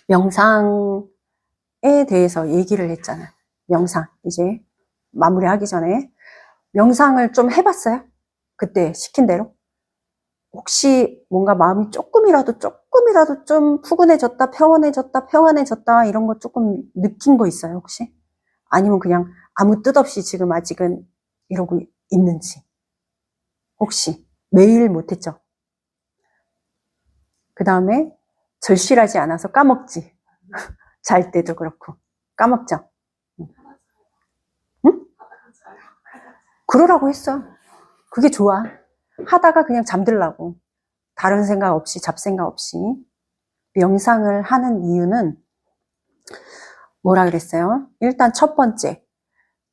명상에 대해서 얘기를 했잖아요. 명상 이제 마무리하기 전에 명상을 좀 해봤어요? 그때 시킨 대로? 혹시 뭔가 마음이 조금이라도 좀 푸근해졌다, 평안해졌다 이런 거 조금 느낀 거 있어요, 혹시? 아니면 그냥 아무 뜻 없이 지금 아직은 이러고 있는지. 혹시 매일 못했죠? 그 다음에 절실하지 않아서 까먹지. 잘 때도 그렇고 까먹죠. 응? 그러라고 했어. 그게 좋아. 하다가 그냥 잠들라고. 다른 생각 없이, 잡생각 없이. 명상을 하는 이유는 뭐라 그랬어요? 일단 첫 번째,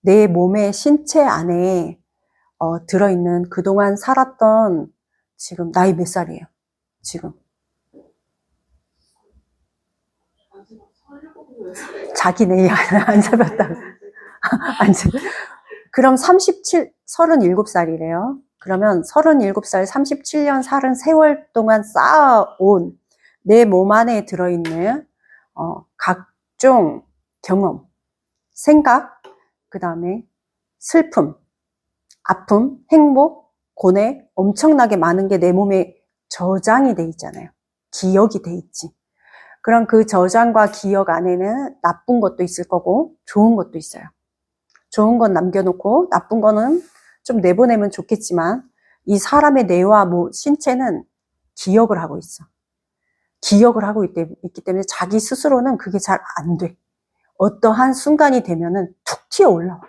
내 몸의 신체 안에 들어있는 그동안 살았던, 지금 나이 몇 살이에요? 지금 자기 내일 안 잡았다고. 그럼 37살이래요. 그러면 37살, 37년 살은 세월 동안 쌓아온 내 몸 안에 들어있는 각종 경험, 생각, 그 다음에 슬픔, 아픔, 행복, 고뇌, 엄청나게 많은 게 내 몸에 저장이 돼 있잖아요. 기억이 돼 있지. 그럼 그 저장과 기억 안에는 나쁜 것도 있을 거고 좋은 것도 있어요. 좋은 건 남겨놓고 나쁜 거는 좀 내보내면 좋겠지만 이 사람의 뇌와 신체는 기억을 하고 있어. 기억을 하고 있기 때문에 자기 스스로는 그게 잘 안 돼. 어떠한 순간이 되면은 툭 튀어 올라와.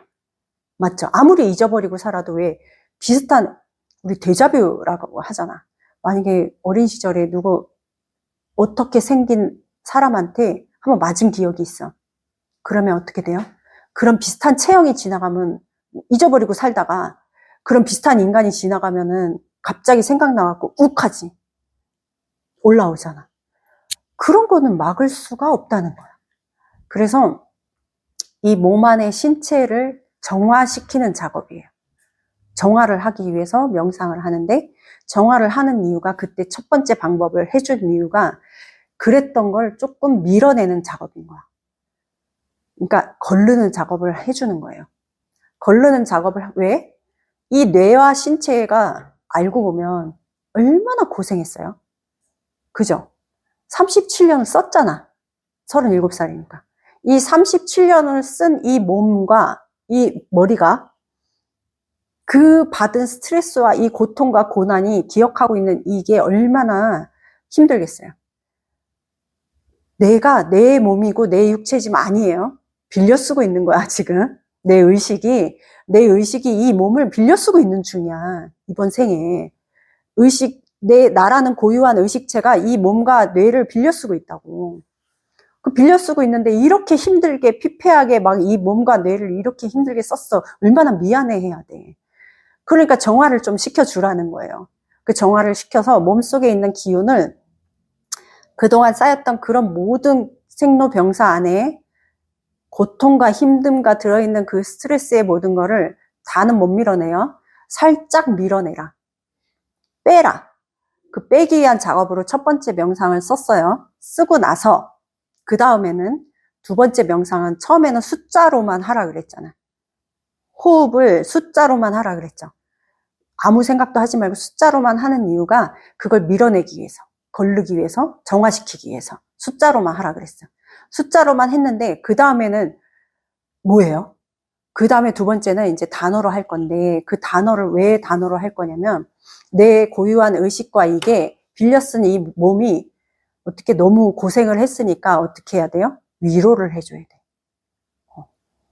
맞죠? 아무리 잊어버리고 살아도 왜 비슷한, 우리 데자뷰라고 하잖아. 만약에 어린 시절에 누구 어떻게 생긴 사람한테 한번 맞은 기억이 있어. 그러면 어떻게 돼요? 그런 비슷한 체형이 지나가면 잊어버리고 살다가 그런 비슷한 인간이 지나가면은 갑자기 생각나갖고 욱하지. 올라오잖아. 그런 거는 막을 수가 없다는 거야. 그래서 이 몸 안의 신체를 정화시키는 작업이에요. 정화를 하기 위해서 명상을 하는데, 정화를 하는 이유가, 그때 첫 번째 방법을 해준 이유가 그랬던 걸 조금 밀어내는 작업인 거야. 그러니까 거르는 작업을 해주는 거예요. 거르는 작업을 왜? 이 뇌와 신체가 알고 보면 얼마나 고생했어요. 그죠? 37년을 썼잖아. 37살이니까. 이 37년을 쓴 이 몸과 이 머리가 그 받은 스트레스와 이 고통과 고난이 기억하고 있는 이게 얼마나 힘들겠어요. 내가 내 몸이고 내 육체지만 아니에요. 빌려 쓰고 있는 거야, 지금. 내 의식이 이 몸을 빌려 쓰고 있는 중이야. 이번 생에. 나라는 고유한 의식체가 이 몸과 뇌를 빌려 쓰고 있다고. 그 빌려 쓰고 있는데 이렇게 힘들게 피폐하게 막 이 몸과 뇌를 이렇게 힘들게 썼어. 얼마나 미안해 해야 돼. 그러니까 정화를 좀 시켜주라는 거예요. 그 정화를 시켜서 몸속에 있는 기운을 그동안 쌓였던 그런 모든 생로병사 안에 고통과 힘듦과 들어있는 그 스트레스의 모든 거를 다는 못 밀어내요. 살짝 밀어내라. 빼라. 그 빼기 위한 작업으로 첫 번째 명상을 썼어요. 쓰고 나서 그 다음에는 두 번째 명상은 처음에는 숫자로만 하라 그랬잖아요. 호흡을 숫자로만 하라 그랬죠. 아무 생각도 하지 말고 숫자로만 하는 이유가 그걸 밀어내기 위해서, 거르기 위해서, 정화시키기 위해서 숫자로만 하라 그랬어요. 숫자로만 했는데 그 다음에는 뭐예요? 그 다음에 두 번째는 이제 단어로 할 건데, 그 단어를 왜 단어로 할 거냐면 내 고유한 의식과 이게 빌려 쓴 이 몸이 어떻게 너무 고생을 했으니까 어떻게 해야 돼요? 위로를 해줘야 돼.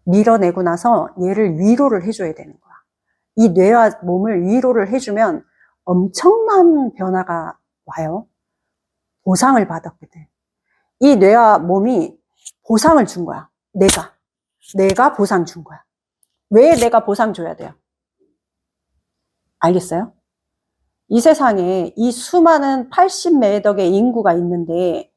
밀어내고 나서 얘를 위로를 해줘야 되는 거야. 이 뇌와 몸을 위로를 해주면 엄청난 변화가 와요. 보상을 받았거든. 이 뇌와 몸이 보상을 준 거야. 내가 보상 준 거야. 왜 내가 보상 줘야 돼요? 알겠어요? 이 세상에 이 수많은 80매 덕의 인구가 있는데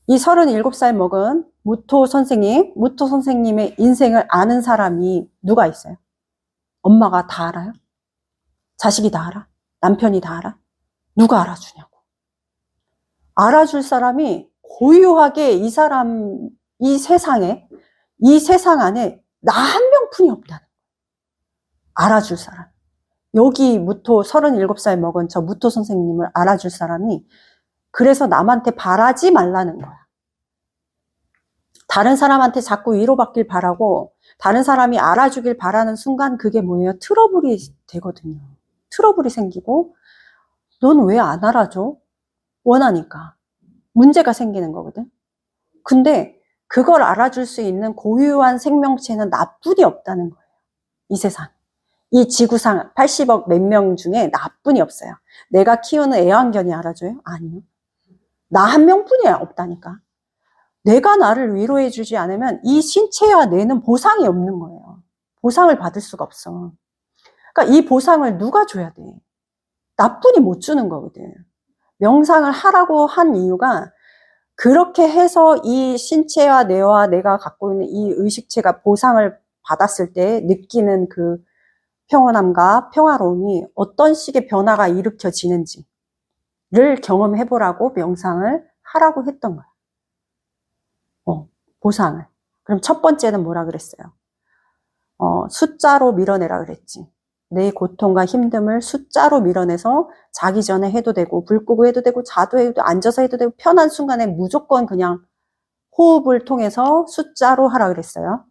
이 37살 먹은 무토 선생님의 인생을 아는 사람이 누가 있어요? 엄마가 다 알아요? 자식이 다 알아? 남편이 다 알아? 누가 알아주냐고. 알아줄 사람이 고유하게 이 사람, 이 세상에, 이 세상 안에 나 한 명뿐이 없다는 거야. 알아줄 사람. 여기 무토 37살 먹은 저 무토 선생님을 알아줄 사람이, 그래서 남한테 바라지 말라는 거야. 다른 사람한테 자꾸 위로받길 바라고 다른 사람이 알아주길 바라는 순간 그게 뭐예요? 트러블이 되거든요. 트러블이 생기고 넌 왜 안 알아줘? 원하니까. 문제가 생기는 거거든. 근데 그걸 알아줄 수 있는 고유한 생명체는 나뿐이 없다는 거예요. 이 세상. 이 지구상 80억 몇 명 중에 나뿐이 없어요. 내가 키우는 애완견이 알아줘요? 아니요. 나 한 명뿐이 없다니까. 내가 나를 위로해 주지 않으면 이 신체와 뇌는 보상이 없는 거예요. 보상을 받을 수가 없어. 그러니까 이 보상을 누가 줘야 돼? 나뿐이 못 주는 거거든. 명상을 하라고 한 이유가 그렇게 해서 이 신체와 뇌와 내가 갖고 있는 이 의식체가 보상을 받았을 때 느끼는 그 평온함과 평화로움이 어떤 식의 변화가 일으켜지는지를 경험해보라고 명상을 하라고 했던 거야. 보상을. 그럼 첫 번째는 뭐라 그랬어요? 숫자로 밀어내라 그랬지. 내 고통과 힘듦을 숫자로 밀어내서 자기 전에 해도 되고 불 끄고 해도 되고 자도 해도 되고 앉아서 해도 되고 편한 순간에 무조건 그냥 호흡을 통해서 숫자로 하라 그랬어요.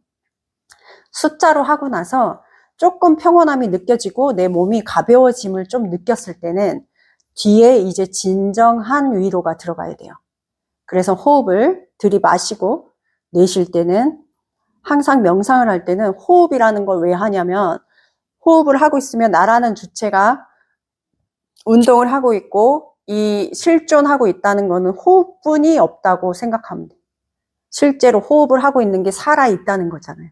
숫자로 하고 나서 조금 평온함이 느껴지고 내 몸이 가벼워짐을 좀 느꼈을 때는 뒤에 이제 진정한 위로가 들어가야 돼요. 그래서 호흡을 들이마시고 내쉴 때는 항상 명상을 할 때는 호흡이라는 걸 왜 하냐면 호흡을 하고 있으면 나라는 주체가 운동을 하고 있고 이 실존하고 있다는 거는 호흡뿐이 없다고 생각하면 돼. 실제로 호흡을 하고 있는 게 살아있다는 거잖아요.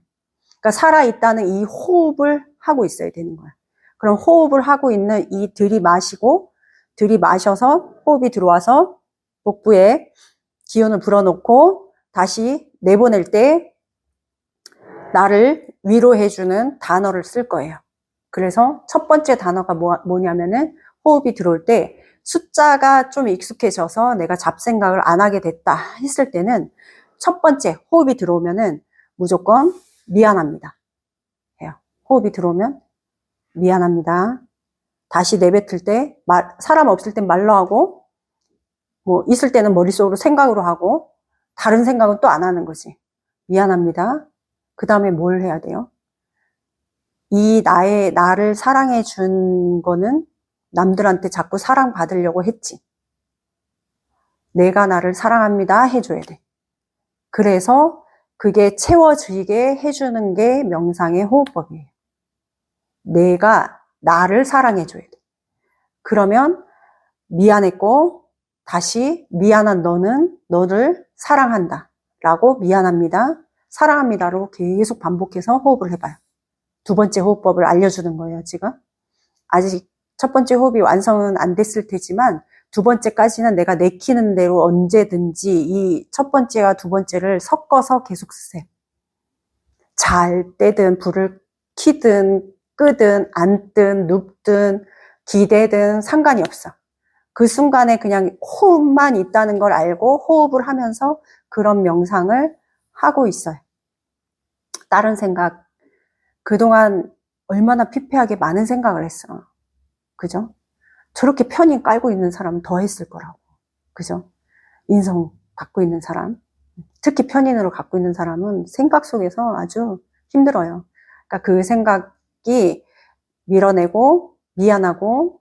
그러니까 살아있다는 이 호흡을 하고 있어야 되는 거야. 그럼 호흡을 하고 있는 이 들이마셔서 호흡이 들어와서 복부에 기운을 불어넣고 다시 내보낼 때 나를 위로해주는 단어를 쓸 거예요. 그래서 첫 번째 단어가 뭐냐면은 호흡이 들어올 때 숫자가 좀 익숙해져서 내가 잡생각을 안 하게 됐다 했을 때는 첫 번째 호흡이 들어오면은 무조건 미안합니다 해요. 호흡이 들어오면 미안합니다. 다시 내뱉을 때 사람 없을 땐 말로 하고 뭐 있을 때는 머릿속으로 생각으로 하고 다른 생각은 또 안 하는 거지. 미안합니다. 그 다음에 뭘 해야 돼요? 이 나를 사랑해 준 거는 남들한테 자꾸 사랑받으려고 했지. 내가 나를 사랑합니다 해줘야 돼. 그래서 그게 채워지게 해주는 게 명상의 호흡법이에요. 내가 나를 사랑해줘야 돼. 그러면 미안했고 다시 미안한 너는 너를 사랑한다 라고 미안합니다, 사랑합니다로 계속 반복해서 호흡을 해봐요. 두 번째 호흡법을 알려주는 거예요. 지금 아직 첫 번째 호흡이 완성은 안 됐을 테지만 두 번째까지는 내가 내키는 대로 언제든지 이 첫 번째와 두 번째를 섞어서 계속 쓰세요. 잘 때든 불을 켜든 끄든 앉든 눕든 기대든 상관이 없어. 그 순간에 그냥 호흡만 있다는 걸 알고 호흡을 하면서 그런 명상을 하고 있어요. 다른 생각, 그동안 얼마나 피폐하게 많은 생각을 했어. 그죠? 저렇게 편히 깔고 있는 사람은 더 했을 거라고. 그죠? 인성 갖고 있는 사람, 특히 편인으로 갖고 있는 사람은 생각 속에서 아주 힘들어요. 그러니까 그 생각이 밀어내고 미안하고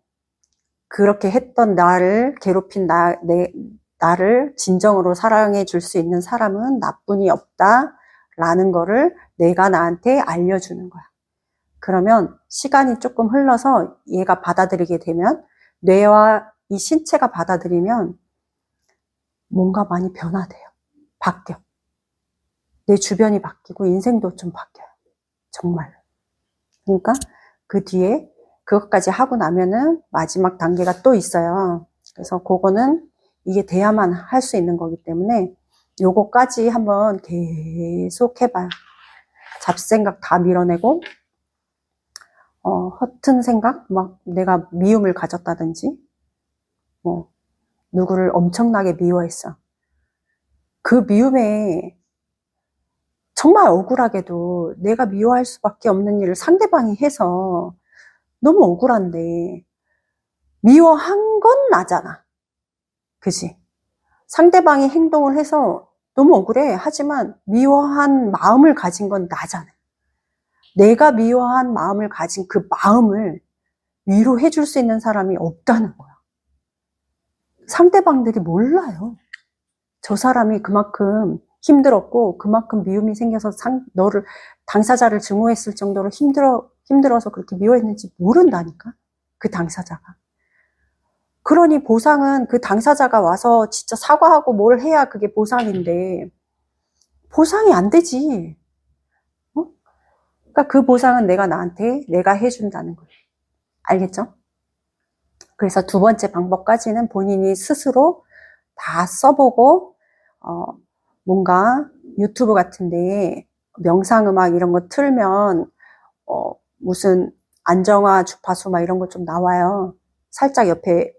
그렇게 했던 나를 괴롭힌 나를 진정으로 사랑해 줄 수 있는 사람은 나뿐이 없다라는 거를 내가 나한테 알려주는 거야. 그러면 시간이 조금 흘러서 얘가 받아들이게 되면 뇌와 이 신체가 받아들이면 뭔가 많이 변화돼요. 바뀌어. 내 주변이 바뀌고 인생도 좀 바뀌어요. 정말. 그러니까 그 뒤에 그것까지 하고 나면은 마지막 단계가 또 있어요. 그래서 그거는 이게 돼야만 할 수 있는 거기 때문에 요거까지 한번 계속 해봐요. 잡생각 다 밀어내고 허튼 생각? 막 내가 미움을 가졌다든지, 뭐, 누구를 엄청나게 미워했어. 그 미움에 정말 억울하게도 내가 미워할 수밖에 없는 일을 상대방이 해서 너무 억울한데, 미워한 건 나잖아. 그지? 상대방이 행동을 해서 너무 억울해. 하지만 미워한 마음을 가진 건 나잖아. 내가 미워한 마음을 가진 그 마음을 위로해 줄 수 있는 사람이 없다는 거야. 상대방들이 몰라요. 저 사람이 그만큼 힘들었고 그만큼 미움이 생겨서 너를 당사자를 증오했을 정도로 힘들어서 그렇게 미워했는지 모른다니까. 그 당사자가. 그러니 보상은 그 당사자가 와서 진짜 사과하고 뭘 해야 그게 보상인데 보상이 안 되지. 그러니까 그 보상은 내가 해준다는 거예요. 알겠죠? 그래서 두 번째 방법까지는 본인이 스스로 다 써보고 뭔가 유튜브 같은데 명상음악 이런 거 틀면 무슨 안정화 주파수 막 이런 거 좀 나와요. 살짝 옆에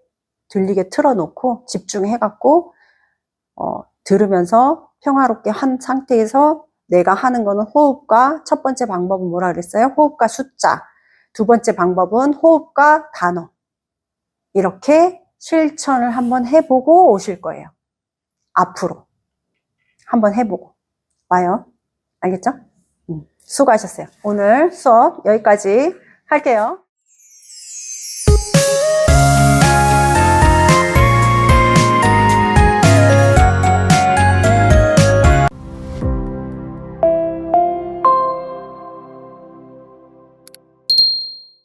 들리게 틀어놓고 집중해갖고 들으면서 평화롭게 한 상태에서 내가 하는 거는 호흡과 첫 번째 방법은 뭐라 그랬어요? 호흡과 숫자. 두 번째 방법은 호흡과 단어. 이렇게 실천을 한번 해보고 오실 거예요. 앞으로 한번 해보고 와요. 알겠죠? 수고하셨어요. 오늘 수업 여기까지 할게요.